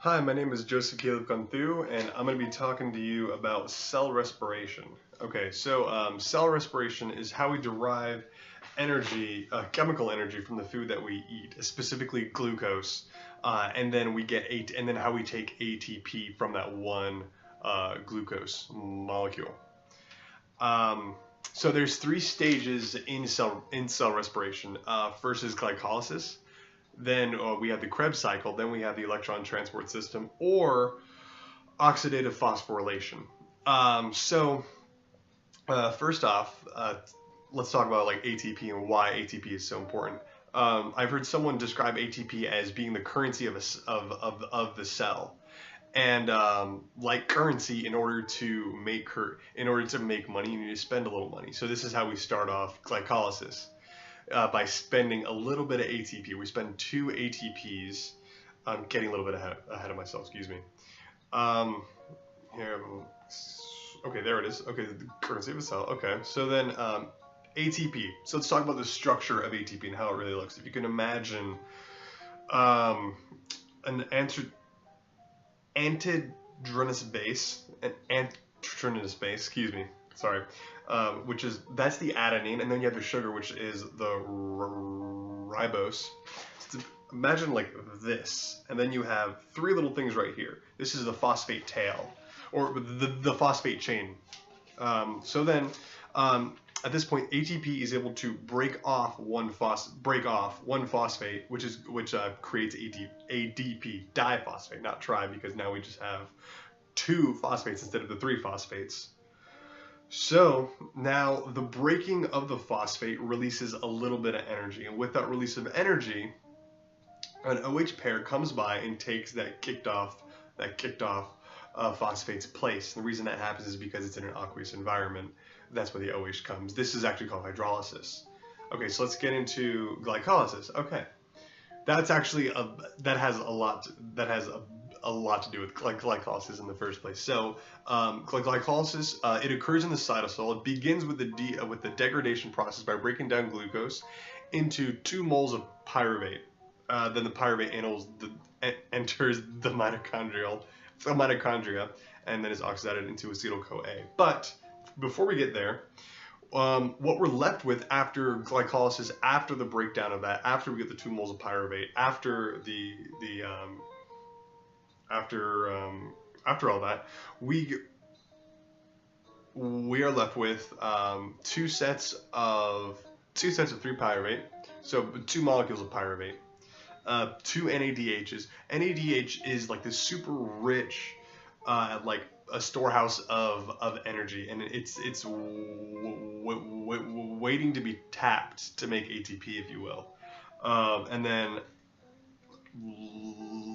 Hi, my name is Joseph Caleb Conthu, and I'm going to be talking to you about cell respiration. Cell respiration is how we derive energy, chemical energy from the food that we eat, specifically glucose, and then and then how we take ATP from that one glucose molecule. Um, so there's three stages in cell respiration. First is glycolysis. Then we have the Krebs cycle. Then we have the electron transport system, or oxidative phosphorylation. First off, let's talk about like ATP and why ATP is so important. I've heard someone describe ATP as being the currency of the cell, and like currency, in order to make money, you need to spend a little money. So this is how we start off glycolysis by spending a little bit of ATP. We spend two ATPs. I'm getting a little bit ahead of myself. Excuse me. Um, here. Okay, there it is. Okay, the currency of a cell. Okay, so then ATP. So let's talk about the structure of ATP and how it really looks. If you can imagine um, an antidronous base, excuse me, sorry, that's the adenine, and then you have the sugar, which is the ribose. So imagine like this, and then you have three little things right here. This is the phosphate tail, or the phosphate chain. So then, at this point, ATP is able to break off one phosphate, which creates ADP, diphosphate, not tri, because now we just have two phosphates instead of the three phosphates. So now the breaking of the phosphate releases a little bit of energy, and with that release of energy, an OH pair comes by and takes that kicked off phosphate's place. The reason that happens is because it's in an aqueous environment. That's where the OH comes. This is actually called hydrolysis. Okay, so let's get into glycolysis. Okay, that's actually that has a lot to do with glycolysis in the first place. So glycolysis, it occurs in the cytosol. It begins with the degradation process by breaking down glucose into 2 moles of pyruvate. Then the pyruvate enters the mitochondria, and then is oxidized into acetyl-CoA. But before we get there, what we're left with after glycolysis, after the breakdown of that, after we get the 2 moles of pyruvate, after all that, we are left with two sets of 3 pyruvate, so 2 molecules of pyruvate. 2 NADHs. NADH is like this super rich, like a storehouse of energy, and it's waiting to be tapped to make ATP, if you will. And then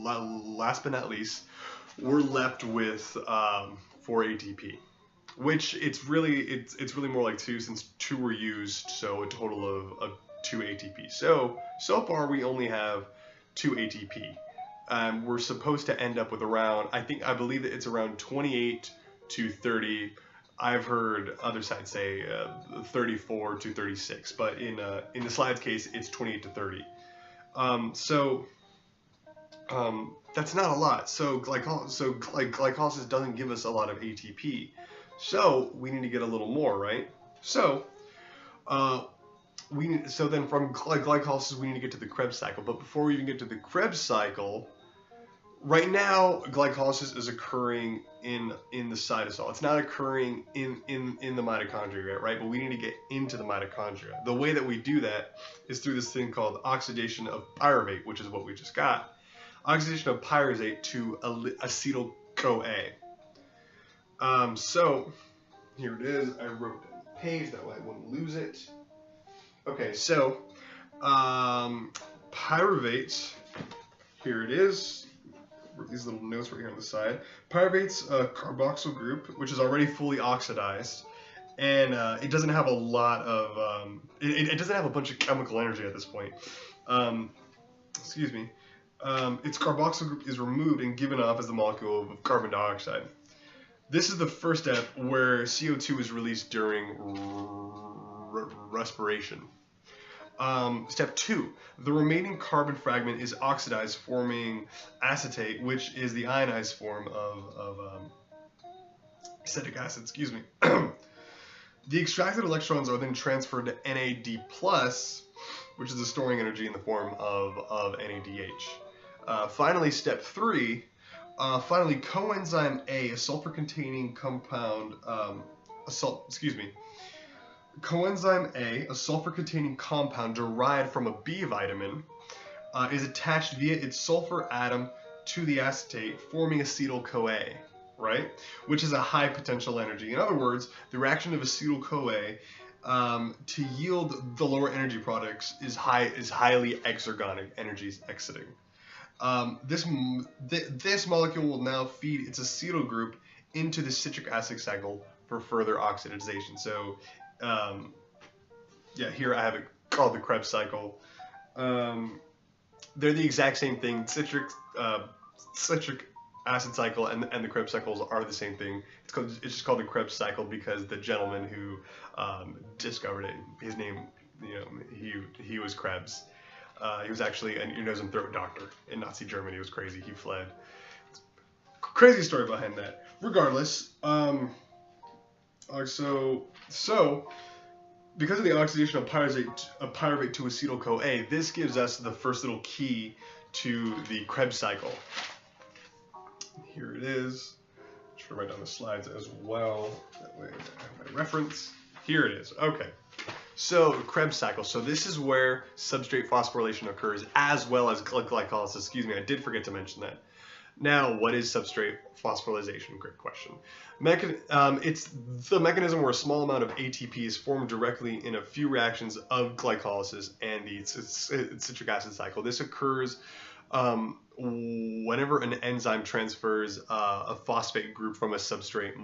last but not least, we're left with 4 ATP, which it's really more like 2, since 2 were used, so a total of 2 ATP. So far we only have 2 ATP. We're supposed to end up with around, I believe that it's around 28 to 30. I've heard other sites say 34 to 36, but in the slide's case, it's 28 to 30. That's not a lot. So glycolysis doesn't give us a lot of ATP. So we need to get a little more, right? So then from glycolysis we need to get to the Krebs cycle. But before we even get to the Krebs cycle, right now glycolysis is occurring in the cytosol. It's not occurring in the mitochondria yet, right? But we need to get into the mitochondria. The way that we do that is through this thing called oxidation of pyruvate, which is what we just got. Oxidation of pyruvate to acetyl-CoA. So here it is. I wrote it on the page, that way I wouldn't lose it. Okay, so pyruvate, here it is. These little notes right here on the side. Pyruvate's a carboxyl group, which is already fully oxidized, and it doesn't have a lot of it doesn't have a bunch of chemical energy at this point. Excuse me. Its carboxyl group is removed and given off as the molecule of carbon dioxide. This is the first step where CO2 is released during respiration. Step 2, the remaining carbon fragment is oxidized, forming acetate, which is the ionized form of acetic acid. Excuse me. The extracted electrons are then transferred to NAD+, which is the storing energy in the form of NADH. Finally, step 3. Finally, coenzyme A, a sulfur-containing compound, Coenzyme A, a sulfur-containing compound derived from a B vitamin, is attached via its sulfur atom to the acetate, forming acetyl-CoA, right? Which is a high potential energy. In other words, the reaction of acetyl-CoA to yield the lower energy products is highly exergonic, energies exiting. This molecule will now feed its acetyl group into the citric acid cycle for further oxidation. So yeah, here I have it called the Krebs cycle. They're the exact same thing. Citric acid cycle and the Krebs cycles are the same thing. It's just called the Krebs cycle because the gentleman who discovered it, his name, he was Krebs. He was actually an ear, nose, and throat doctor in Nazi Germany. It was crazy. He fled. Crazy story behind that. Regardless, so because of the oxidation of pyruvate to acetyl-CoA, this gives us the first little key to the Krebs cycle. Here it is. I'm sure to write down the slides as well. That way I have my reference. Here it is. Okay. So the Krebs cycle. So this is where substrate phosphorylation occurs as well as glycolysis. Excuse me, I did forget to mention that. Now, what is substrate phosphorylation? Great question. It's the mechanism where a small amount of ATP is formed directly in a few reactions of glycolysis and the citric acid cycle. This occurs whenever an enzyme transfers a phosphate group from a substrate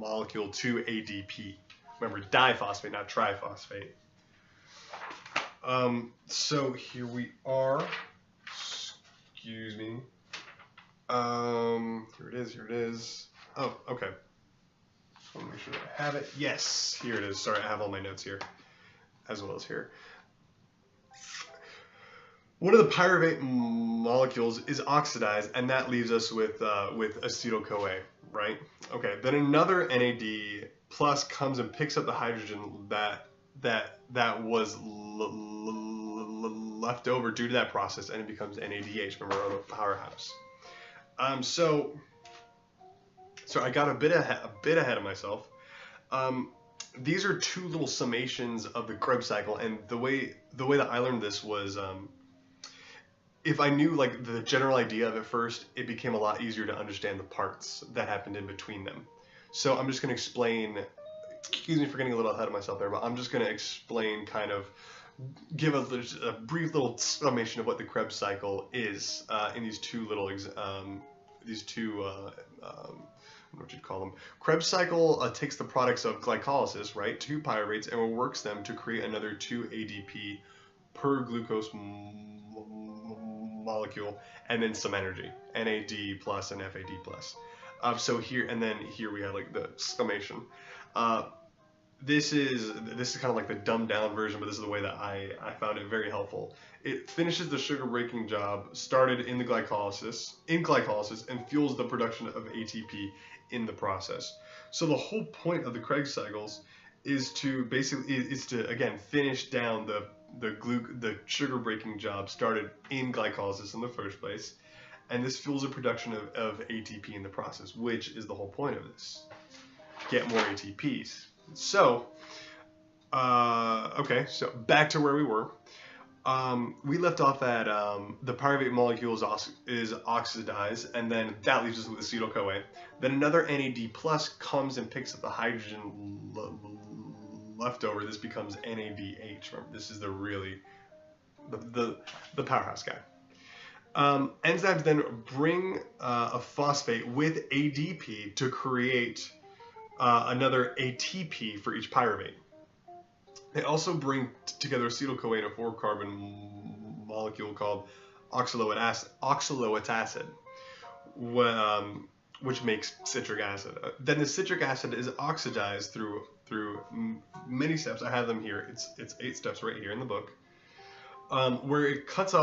molecule to ADP. Remember, diphosphate, not triphosphate. So here we are. Excuse me. Here it is. Oh, okay. Just want to make sure I have it. Yes, here it is. Sorry, I have all my notes here, as well as here. One of the pyruvate molecules is oxidized, and that leaves us with acetyl-CoA, right? Okay. Then another NAD plus comes and picks up the hydrogen that was left over due to that process, and it becomes NADH. Remember, our powerhouse. So I got a bit ahead of myself. These are two little summations of the Krebs cycle, and the way that I learned this was, if I knew like the general idea of it first, it became a lot easier to understand the parts that happened in between them. So I'm just going to explain. Excuse me for getting a little ahead of myself there, but I'm just going to explain, give a brief little summation of what the Krebs cycle is in these two little, what you'd call them. Krebs cycle takes the products of glycolysis, right, 2 pyruvates, and works them to create another 2 ADP per glucose molecule, and then some energy, NAD plus and FAD plus. So here we have like the summation. This is kind of like the dumbed down version, but this is the way that I found it very helpful. It finishes the sugar breaking job started in glycolysis and fuels the production of ATP in the process. So the whole point of the Krebs cycles is to again finish down the sugar breaking job started in glycolysis in the first place, and this fuels the production of ATP in the process, which is the whole point of this. Get more ATPs. So, okay, so back to where we were. We left off at the pyruvate molecule is oxidized, and then that leaves us with acetyl-CoA. Then another NAD plus comes and picks up the hydrogen left over. This becomes NADH. Remember, this is the powerhouse guy. Enzymes then bring a phosphate with ADP to create another ATP for each pyruvate. They also bring together acetyl-CoA in a 4-carbon molecule called oxaloate acid, which makes citric acid. Then the citric acid is oxidized through through many steps. I have them here. It's 8 steps right here in the book, where it cuts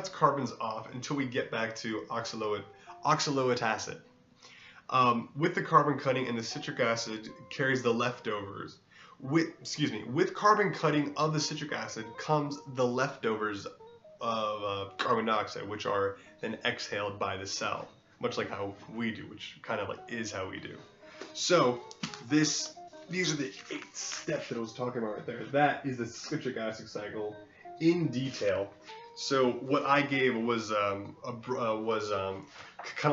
carbons off until we get back to oxaloic acid. With the carbon cutting, and the citric acid carries the leftovers. With carbon cutting of the citric acid comes the leftovers of carbon dioxide, which are then exhaled by the cell, much like how we do, which kind of like is how we do. So these are the 8 steps that I was talking about right there. That is the citric acid cycle in detail. So what I gave was kind of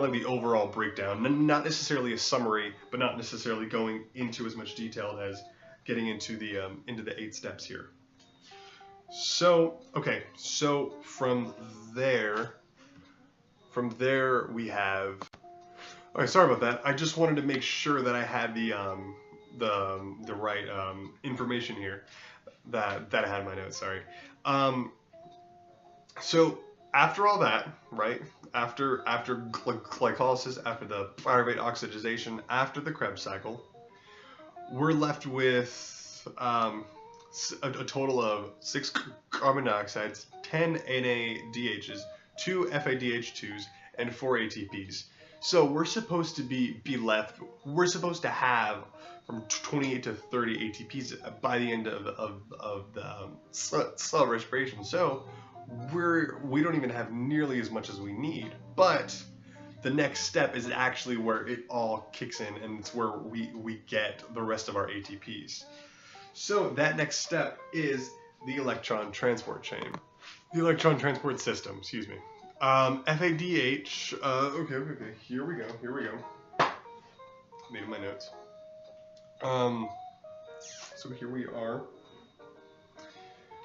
like the overall breakdown, not necessarily a summary, but not necessarily going into as much detail as getting into the 8 steps here. So okay, so from there we have. All right, sorry about that. I just wanted to make sure that I had the right information here. That I had in my notes. Sorry. So after all that, right? After glycolysis, after the pyruvate oxidation, after the Krebs cycle, we're left with a total of 6 carbon dioxides, 10 NADHs, 2 FADH2s, and 4 ATPs. So we're supposed to have from 28 to 30 ATPs by the end of the cell respiration. So we don't even have nearly as much as we need. But the next step is actually where it all kicks in, and it's where we get the rest of our ATPs. So that next step is the electron transport chain. The electron transport system, excuse me. FADH, okay, here we go. Made my notes. So here we are.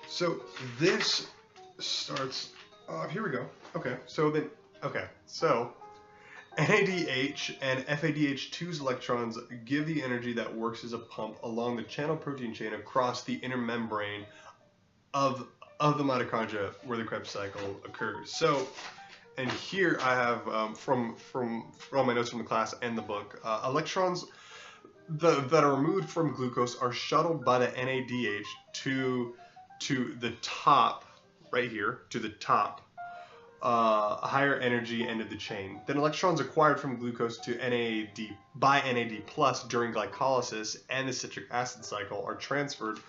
So this starts, here we go. Okay, so NADH and FADH2's electrons give the energy that works as a pump along the channel protein chain across the inner membrane of the mitochondria where the Krebs cycle occurs. So, and here I have from all my notes from the class and the book, electrons that are removed from glucose are shuttled by the NADH to the top right here, to the top higher energy end of the chain. Then electrons acquired from glucose to NAD by NAD plus during glycolysis and the citric acid cycle are transferred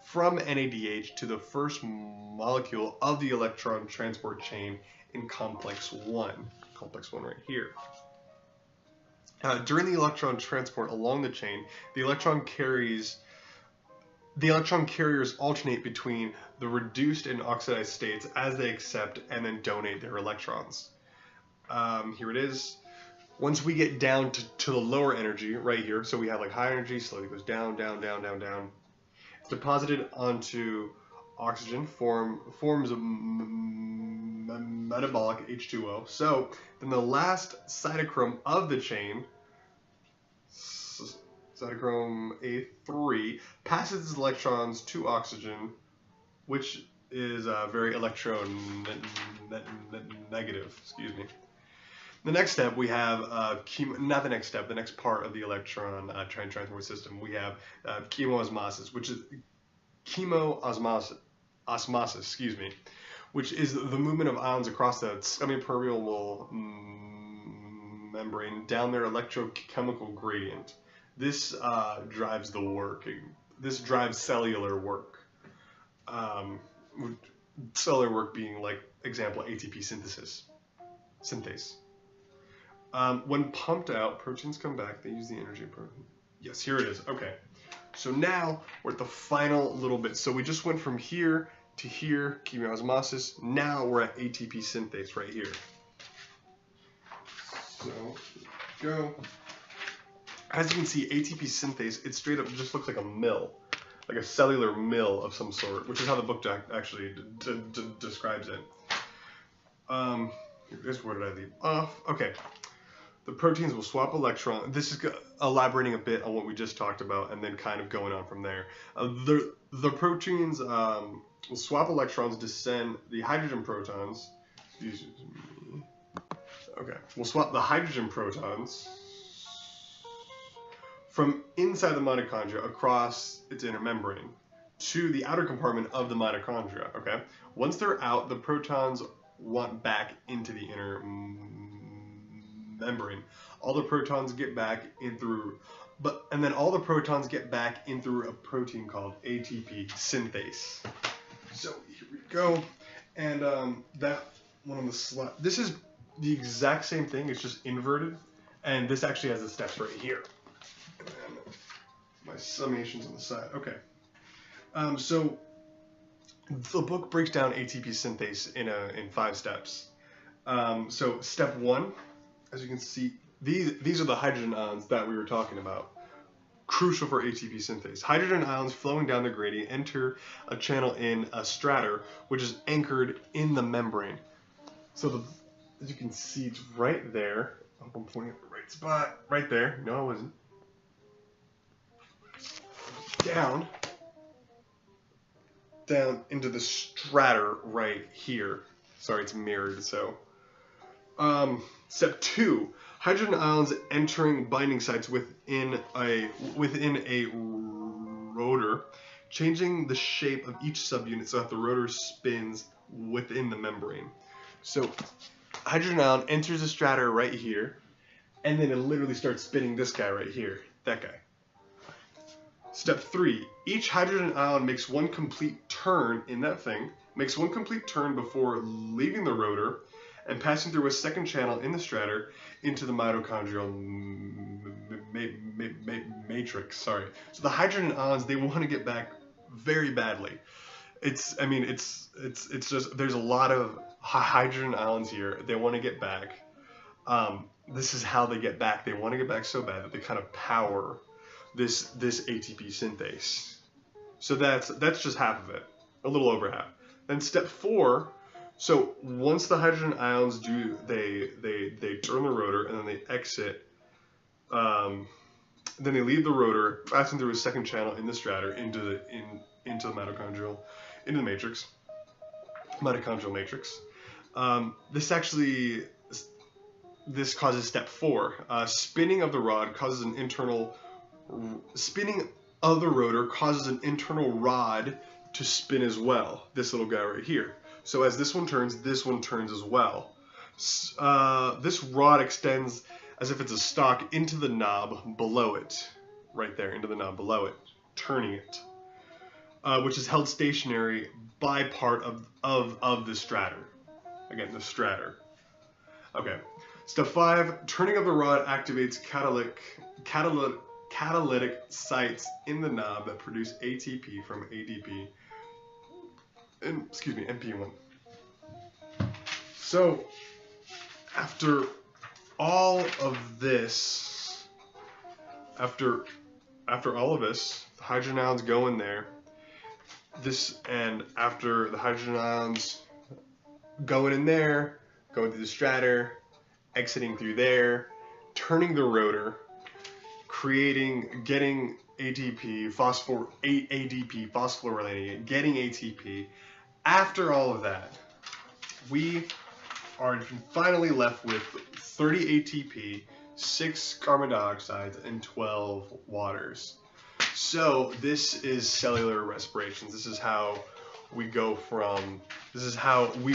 from NADH to the first molecule of the electron transport chain in complex 1. Complex 1 right here. During the electron transport along the chain, the electron carriers alternate between the reduced and oxidized states as they accept and then donate their electrons. Here it is. Once we get down to the lower energy right here, so we have like high energy, slowly goes down. It's deposited onto oxygen, forms of metabolic H2O. So then the last cytochrome of the chain, cytochrome A3, passes its electrons to oxygen, which is very electronegative. Excuse me. The next step we have not the next step. The next part of the electron transport system we have chemoosmosis, which is osmosis. Excuse me, which is the movement of ions across the semipermeable membrane down their electrochemical gradient. This drives the work. This drives cellular work. Cellular work being, like, example, ATP synthase. When pumped out, proteins come back. They use the energy of protein. Yes, here it is. Okay. So now we're at the final little bit. So we just went from here to here, chemoosmosis. Now we're at ATP synthase right here. So go. As you can see, ATP synthase, it straight up just looks like a mill, like a cellular mill of some sort, which is how the book actually describes it. Here's where did I leave off? Okay. The proteins will swap electrons. This is elaborating a bit on what we just talked about and then kind of going on from there. The proteins will swap electrons to send the hydrogen protons. Okay. We'll swap the hydrogen protons from inside the mitochondria across its inner membrane to the outer compartment of the mitochondria, okay? Once they're out, the protons want back into the inner membrane. All the protons get back in through, and then all the protons get back in through a protein called ATP synthase. So here we go, and that one on the slide, this is the exact same thing, it's just inverted, and this actually has the steps right here. And then my summations on the side, okay. So the book breaks down ATP synthase in 5 steps. So step 1, as you can see, these are the hydrogen ions that we were talking about. Crucial for ATP synthase. Hydrogen ions flowing down the gradient enter a channel in a strater, which is anchored in the membrane. So as you can see, it's right there. I hope I'm pointing at the right spot. Right there. No, I wasn't. Down into the strater right here. Sorry, it's mirrored. So, step 2. Hydrogen ions entering binding sites within a rotor, changing the shape of each subunit so that the rotor spins within the membrane. So hydrogen ion enters the strater right here, and then it literally starts spinning this guy right here, that guy. Step 3, each hydrogen ion makes one complete turn in that thing, makes one complete turn before leaving the rotor and passing through a second channel in the strater into the mitochondrial matrix. Sorry. So the hydrogen ions, they want to get back very badly. It's just, there's a lot of hydrogen ions here. They want to get back. This is how they get back. They want to get back so bad that they kind of power this ATP synthase. So that's just half of it, a little over half. Then step 4. So once the hydrogen ions do, they turn the rotor and then they exit. Then they leave the rotor, passing through a second channel in the strater into the mitochondrial, into the matrix, mitochondrial matrix. This causes step 4. Spinning of the rod causes an internal. Spinning of the rotor causes an internal rod to spin as well. This little guy right here. So as this one turns as well. This rod extends as if it's a stalk into the knob below it. Right there, into the knob below it, turning it. Which is held stationary by part of the strater. Again, the strater. Okay. Step 5, turning of the rod activates catalytic sites in the knob that produce ATP from ADP. MP1. So, after all of this, after all of this, the hydrogen ions go in there. And after the hydrogen ions going in there, going through the strater, exiting through there, turning the rotor, getting ATP, phosphorylating it, getting ATP. After all of that, we are finally left with 30 ATP, 6 carbon dioxides, and 12 waters. So this is cellular respiration. This is how we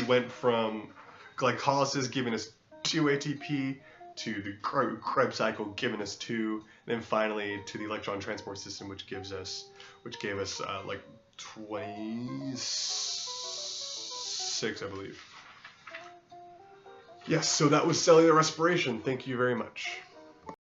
went from glycolysis giving us 2 ATP to the Krebs cycle giving us 2, then finally to the electron transport system, which gave us like 26, I believe. Yes, so that was cellular respiration. Thank you very much.